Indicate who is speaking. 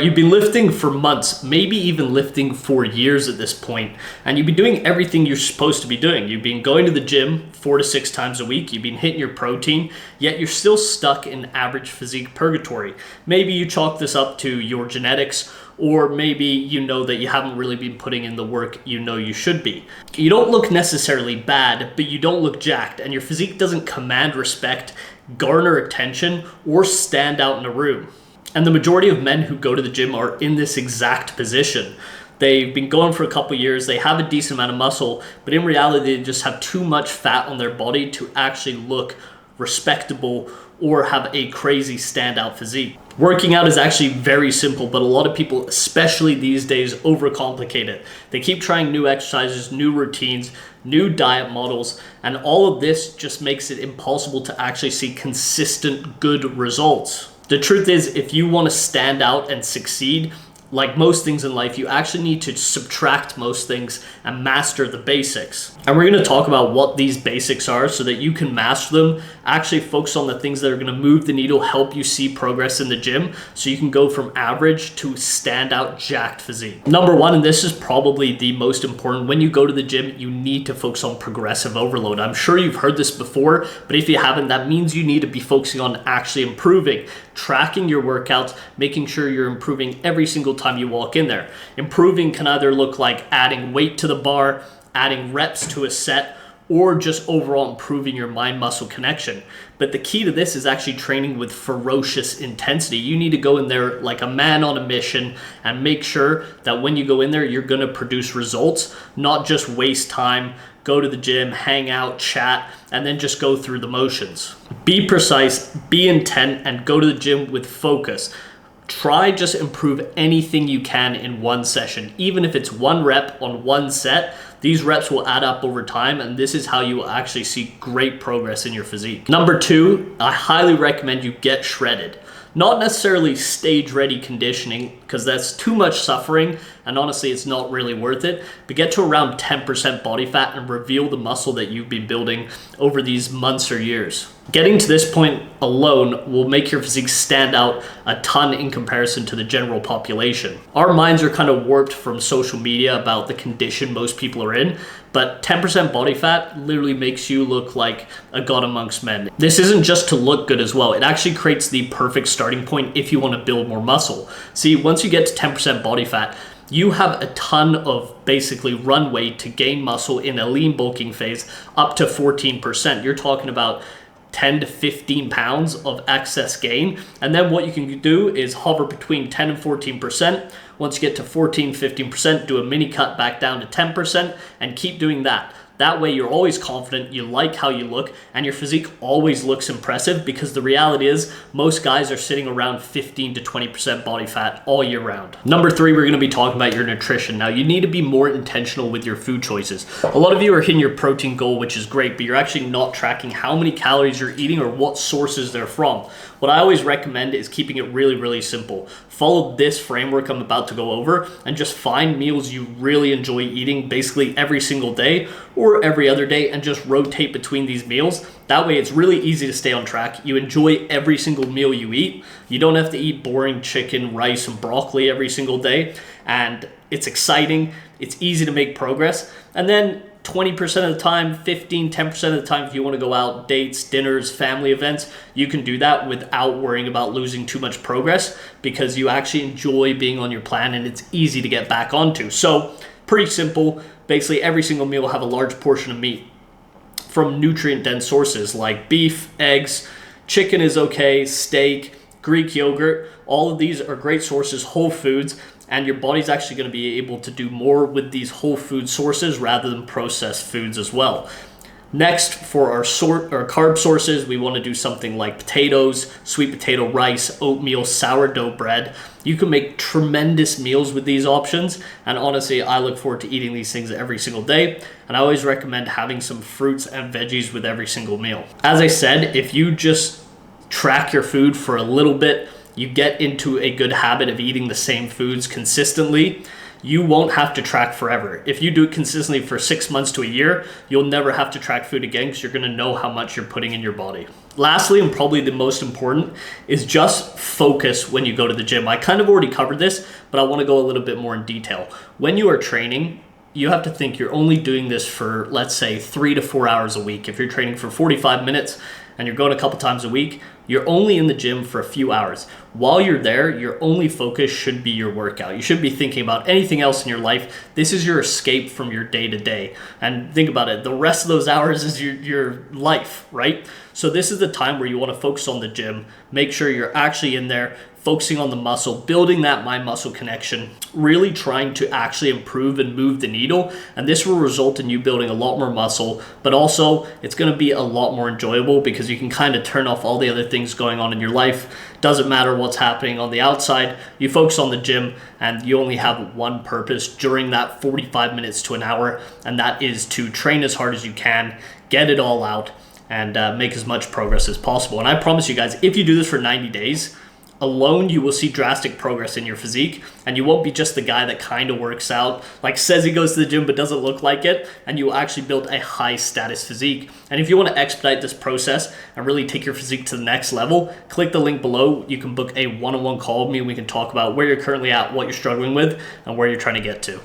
Speaker 1: You've been lifting for months, maybe even lifting for years at this point, and you've been doing everything you're supposed to be doing. You've been going to the gym 4 to 6 times a week, you've been hitting your protein, yet you're still stuck in average physique purgatory. Maybe you chalk this up to your genetics, or maybe you know that you haven't really been putting in the work you know you should be. You don't look necessarily bad, but you don't look jacked, and your physique doesn't command respect, garner attention, or stand out in a room. And the majority of men who go to the gym are in this exact position. They've been going for a couple years, they have a decent amount of muscle, but in reality, they just have too much fat on their body to actually look respectable or have a crazy standout physique. Working out is actually very simple, but a lot of people, especially these days, overcomplicate it. They keep trying new exercises, new routines, new diet models, and all of this just makes it impossible to actually see consistent good results. The truth is, if you want to stand out and succeed, like most things in life, you actually need to subtract most things and master the basics. And we're going to talk about what these basics are so that you can master them, actually focus on the things that are going to move the needle, help you see progress in the gym so you can go from average to standout jacked physique. Number one, and this is probably the most important, when you go to the gym, you need to focus on progressive overload. I'm sure you've heard this before, but if you haven't, that means you need to be focusing on actually improving, tracking your workouts, making sure you're improving every single time you walk in there. Improving can either look like adding weight to the bar, adding reps to a set, or just overall improving your mind-muscle connection. But the key to this is actually training with ferocious intensity. You need to go in there like a man on a mission and make sure that when you go in there, you're gonna produce results, not just waste time, go to the gym, hang out, chat, and then just go through the motions. Be precise, be intent, and go to the gym with focus. Try just improve anything you can in one session. Even if it's one rep on one set, these reps will add up over time, and this is how you will actually see great progress in your physique. Number two, I highly recommend you get shredded. Not necessarily stage ready conditioning, because that's too much suffering and honestly it's not really worth it, but get to around 10% body fat and reveal the muscle that you've been building over these months or years. Getting to this point alone will make your physique stand out a ton in comparison to the general population. Our minds are kind of warped from social media about the condition most people are in, but 10% body fat literally makes you look like a god amongst men. This isn't just to look good as well. It actually creates the perfect starting point if you want to build more muscle. See, once you get to 10% body fat, you have a ton of basically runway to gain muscle in a lean bulking phase up to 14%. You're talking about 10 to 15 pounds of excess gain. And then what you can do is hover between 10 and 14%. Once you get to 14, 15%, do a mini cut back down to 10% and keep doing that. That way you're always confident, you like how you look, and your physique always looks impressive, because the reality is most guys are sitting around 15 to 20% body fat all year round. Number three, we're gonna be talking about your nutrition. Now, you need to be more intentional with your food choices. A lot of you are hitting your protein goal, which is great, but you're actually not tracking how many calories you're eating or what sources they're from. What I always recommend is keeping it really, really simple. Follow this framework I'm about to go over and just find meals you really enjoy eating basically every single day or every other day, and just rotate between these meals. That way it's really easy to stay on track. You enjoy every single meal you eat. You don't have to eat boring chicken, rice, and broccoli every single day. And it's exciting. It's easy to make progress. And then 20% of the time, 15, 10% of the time, if you want to go out, dates, dinners, family events, you can do that without worrying about losing too much progress, because you actually enjoy being on your plan and it's easy to get back onto. So pretty simple. Basically every single meal will have a large portion of meat from nutrient-dense sources like beef, eggs, chicken is okay, steak, Greek yogurt. All of these are great sources, whole foods, and your body's actually going to be able to do more with these whole food sources rather than processed foods as well. Next, for our carb sources, we want to do something like potatoes, sweet potato rice, oatmeal, sourdough bread. You can make tremendous meals with these options, and honestly, I look forward to eating these things every single day, and I always recommend having some fruits and veggies with every single meal. As I said, if you just track your food for a little bit, you get into a good habit of eating the same foods consistently, you won't have to track forever. If you do it consistently for 6 months to a year, you'll never have to track food again because you're going to know how much you're putting in your body. Lastly, and probably the most important, is just focus when you go to the gym. I kind of already covered this, but I want to go a little bit more in detail. When you are training, you have to think you're only doing this for, let's say, 3 to 4 hours a week. If you're training for 45 minutes and you're going a couple times a week, you're only in the gym for a few hours. While you're there, your only focus should be your workout. You shouldn't be thinking about anything else in your life. This is your escape from your day to day. And think about it, the rest of those hours is your life, right? So this is the time where you want to focus on the gym. Make sure you're actually in there, focusing on the muscle, building that mind-muscle connection, really trying to actually improve and move the needle. And this will result in you building a lot more muscle, but also it's going to be a lot more enjoyable because you can kind of turn off all the other things going on in your life. Doesn't matter what's happening on the outside. You focus on the gym and you only have one purpose during that 45 minutes to an hour, and that is to train as hard as you can, get it all out, and make as much progress as possible. And I promise you guys, if you do this for 90 days, alone, you will see drastic progress in your physique, and you won't be just the guy that kind of works out, like says he goes to the gym but doesn't look like it, and you will actually build a high status physique. And if you want to expedite this process and really take your physique to the next level, click the link below. You can book a one-on-one call with me and we can talk about where you're currently at, what you're struggling with, and where you're trying to get to.